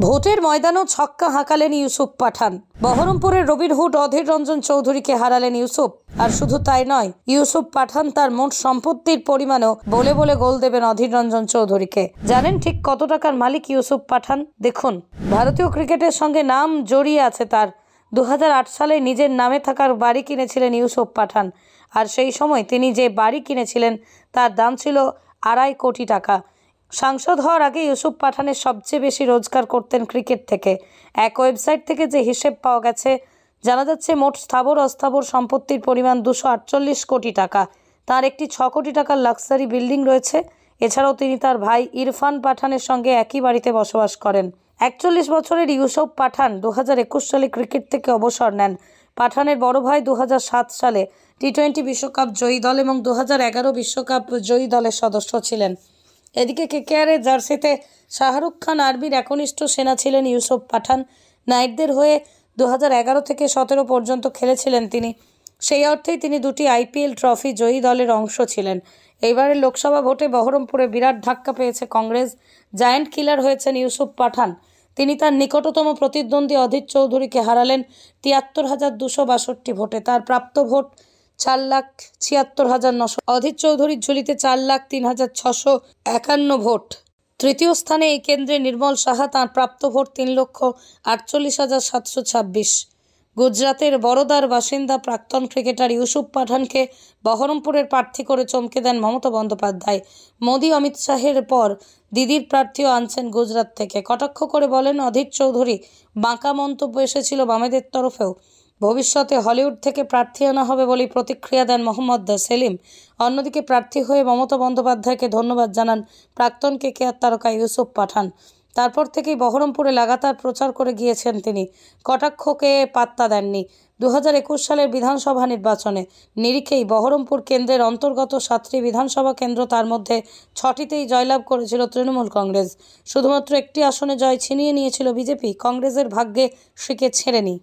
ভোটের ময়দানেও ছক্কা হাঁকালেন ইউসুফ পাঠান। বহরমপুরের রবিনহুড অধীর রঞ্জন চৌধুরীকে হারালেন ইউসুফ। আর শুধু তাই নয়, ইউসুফ পাঠান তার মোট সম্পত্তির পরিমাণও বলে বলে গোল দেবেন অধীর রঞ্জন চৌধুরীকে। জানেন ঠিক কত টাকার মালিক ইউসুফ পাঠান? দেখুন, ভারতীয় ক্রিকেটের সঙ্গে নাম জড়িয়ে আছে তার। 2008 সালে নিজের নামে থাকার বাড়ি কিনেছিলেন ইউসুফ পাঠান। আর সেই সময় তিনি যে বাড়ি কিনেছিলেন তার দাম ছিল 2.5 কোটি টাকা। সাংসদ হওয়ার আগে ইউসুফ পাঠানের সবচেয়ে বেশি রোজগার করতেন ক্রিকেট থেকে। এক ওয়েবসাইট থেকে যে হিসেব পাওয়া গেছে, জানা যাচ্ছে মোট স্থাবর অস্থাবর সম্পত্তির পরিমাণ 248 কোটি টাকা। তার একটি 6 কোটি টাকার লাক্সারি বিল্ডিং রয়েছে। এছাড়াও তিনি তার ভাই ইরফান পাঠানের সঙ্গে একই বাড়িতে বসবাস করেন। 41 বছরের ইউসুফ পাঠান 2021 সালে ক্রিকেট থেকে অবসর নেন। পাঠানের বড় ভাই 2007 সালে টি-20 বিশ্বকাপ জয়ী দল এবং 2011 বিশ্বকাপ জয়ী দলের সদস্য ছিলেন। এদিকে কেকেআরের জার্সিতে শাহরুখ খান আর্মির একনিষ্ঠ সেনা ছিলেন ইউসুফ পাঠান। নাইটদের হয়ে 2011 থেকে 17 পর্যন্ত খেলেছিলেন তিনি। সেই অর্থেই তিনি 2টি IPL ট্রফি জয়ী দলের অংশ ছিলেন। এইবারের লোকসভা ভোটে বহরমপুরে বিরাট ধাক্কা পেয়েছে কংগ্রেস। জায়ান্ট কিলার হয়েছেন ইউসুফ পাঠান। তিনি তার নিকটতম প্রতিদ্বন্দ্বী অধীর চৌধুরীকে হারালেন 73,262 ভোটে। তার প্রাপ্ত ভোট 4,76,900। অধীর চৌধুরীর ঝুলিতে 4,03,651 ভোট। তৃতীয় স্থানে এই কেন্দ্রে নির্মল সাহা, তাঁর প্রাপ্ত ভোট 3,48,726। গুজরাতের বরোদার বাসিন্দা প্রাক্তন ক্রিকেটার ইউসুফ পাঠানকে বহরমপুরের প্রার্থী করে চমকে দেন মমতা বন্দ্যোপাধ্যায়। মোদি অমিত শাহের পর দিদির প্রার্থীও আনছেন গুজরাট থেকে। কটাক্ষ করে বলেন অধীর চৌধুরী, বাঁকা মন্তব্য এসেছিল বামেদের তরফেও। ভবিষ্যতে হলিউড থেকে প্রার্থী আনা হবে বলেই প্রতিক্রিয়া দেন মোহাম্মদ সেলিম। অন্যদিকে প্রার্থী হয়ে মমতা বন্দ্যোপাধ্যায়কে ধন্যবাদ জানান প্রাক্তন কেকেআর তারকা ইউসুফ পাঠান। তারপর থেকেই বহরমপুরে লাগাতার প্রচার করে গিয়েছেন তিনি। কটাক্ষকে পাত্তা দেননি। 2021 সালের বিধানসভা নির্বাচনে নিরিখেই বহরমপুর কেন্দ্রের অন্তর্গত 7টি বিধানসভা কেন্দ্র, তার মধ্যে 6টিতেই জয়লাভ করেছিল তৃণমূল কংগ্রেস। শুধুমাত্র একটি আসনে জয় ছিনিয়ে নিয়েছিল বিজেপি। কংগ্রেসের ভাগ্যে শ্রীকে ছেড়েনি।